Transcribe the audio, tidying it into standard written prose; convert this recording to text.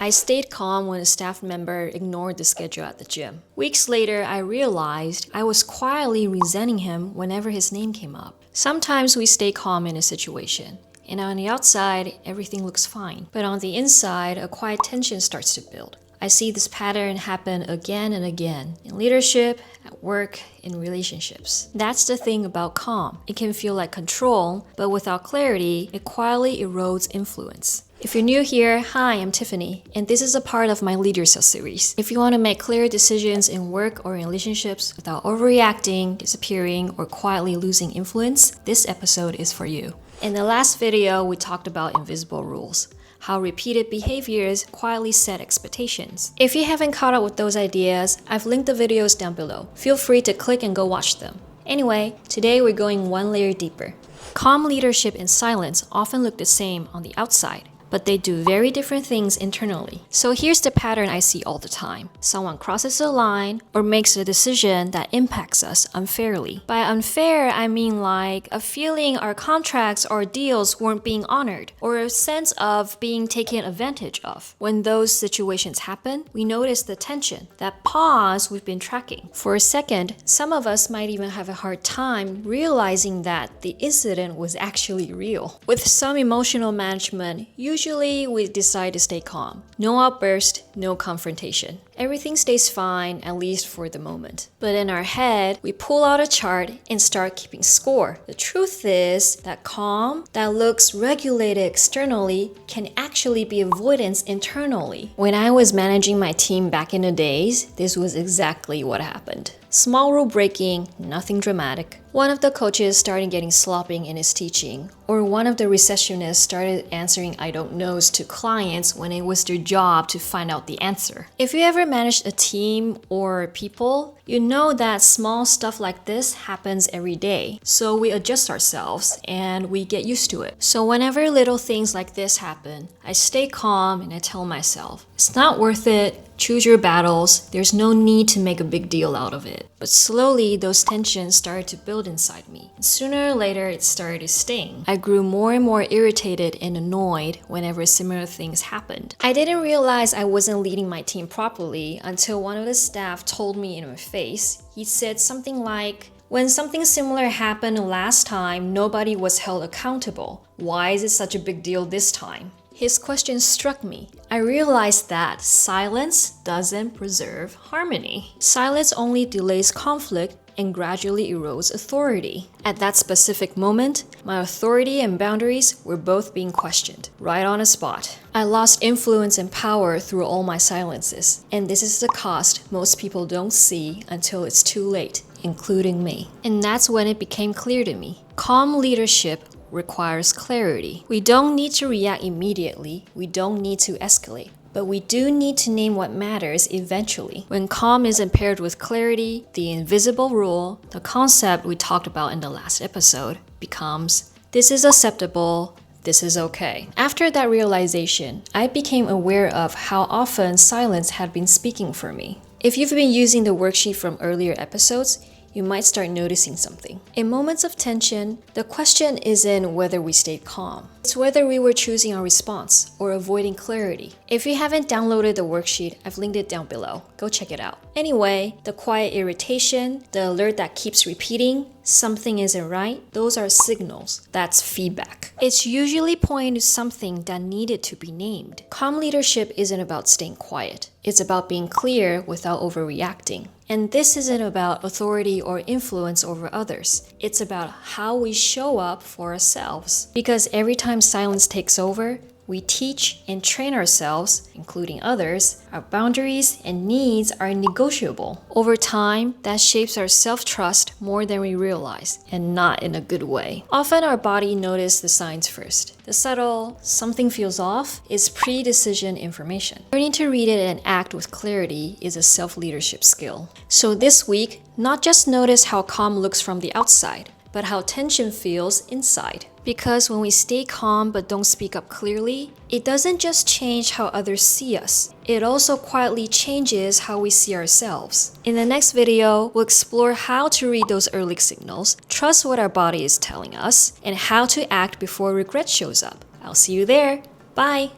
I stayed calm when a staff member ignored the schedule at the gym. Weeks later, I realized I was quietly resenting him whenever his name came up. Sometimes we stay calm in a situation, and on the outside, everything looks fine. But on the inside, a quiet tension starts to build. I see this pattern happen again and again in leadership, at work, in relationships. That's the thing about calm. It can feel like control, but without clarity, it quietly erodes influence. If you're new here, hi, I'm Tiffany, and this is a part of my Lead Yourself series. If you want to make clear decisions in work or in relationships without overreacting, disappearing, or quietly losing influence, this episode is for you. In the last video, we talked about invisible rules. How repeated behaviors quietly set expectations. If you haven't caught up with those ideas, I've linked the videos down below. Feel free to click and go watch them. Anyway, today we're going one layer deeper. Calm leadership and silence often look the same on the outside, but they do very different things internally. So here's the pattern I see all the time. Someone crosses a line or makes a decision that impacts us unfairly. By unfair, I mean like a feeling our contracts or deals weren't being honored, or a sense of being taken advantage of. When those situations happen, we notice the tension, that pause we've been tracking. For a second, some of us might even have a hard time realizing that the incident was actually real. With some emotional management, usually we decide to stay calm. No outburst, no confrontation. Everything stays fine, at least for the moment. But in our head, we pull out a chart and start keeping score. The truth is that calm that looks regulated externally can actually be avoidance internally. When I was managing my team back in the days, this was exactly what happened. Small rule breaking, nothing dramatic. One of the coaches started getting sloppy in his teaching, or one of the receptionists started answering I don't knows to clients when it was their job to find out the answer. If you ever managed a team or people, you know that small stuff like this happens every day. So we adjust ourselves and we get used to it. So whenever little things like this happen, I stay calm and I tell myself, it's not worth it. Choose your battles. There's no need to make a big deal out of it. But slowly, those tensions started to build inside me. And sooner or later, it started to sting. I grew more and more irritated and annoyed whenever similar things happened. I didn't realize I wasn't leading my team properly until one of the staff told me in my face. He said something like, when something similar happened last time, nobody was held accountable. Why is it such a big deal this time? His question struck me. I realized that silence doesn't preserve harmony. Silence only delays conflict and gradually erodes authority. At that specific moment, my authority and boundaries were both being questioned, right on the spot. I lost influence and power through all my silences, and this is the cost most people don't see until it's too late, including me. And that's when it became clear to me. Calm leadership requires clarity. We don't need to react immediately. We don't need to escalate. But we do need to name what matters eventually. When calm isn't paired with clarity, the invisible rule, the concept we talked about in the last episode, becomes this is acceptable, this is okay. After that realization, I became aware of how often silence had been speaking for me. If you've been using the worksheet from earlier episodes, you might start noticing something. In moments of tension, the question isn't whether we stayed calm. It's whether we were choosing our response or avoiding clarity. If you haven't downloaded the worksheet, I've linked it down below. Go check it out. Anyway, the quiet irritation, the alert that keeps repeating, something isn't right, those are signals. That's feedback. It's usually pointing to something that needed to be named. Calm leadership isn't about staying quiet. It's about being clear without overreacting. And this isn't about authority or influence over others. It's about how we show up for ourselves. Because every time silence takes over, we teach and train ourselves, including others, our boundaries and needs are negotiable. Over time, that shapes our self-trust more than we realize, and not in a good way. Often our body notices the signs first. The subtle, something feels off, is pre-decision information. Learning to read it and act with clarity is a self-leadership skill. So this week, not just notice how calm looks from the outside, but how tension feels inside. Because when we stay calm but don't speak up clearly, it doesn't just change how others see us. It also quietly changes how we see ourselves. In the next video, we'll explore how to read those early signals, trust what our body is telling us, and how to act before regret shows up. I'll see you there. Bye!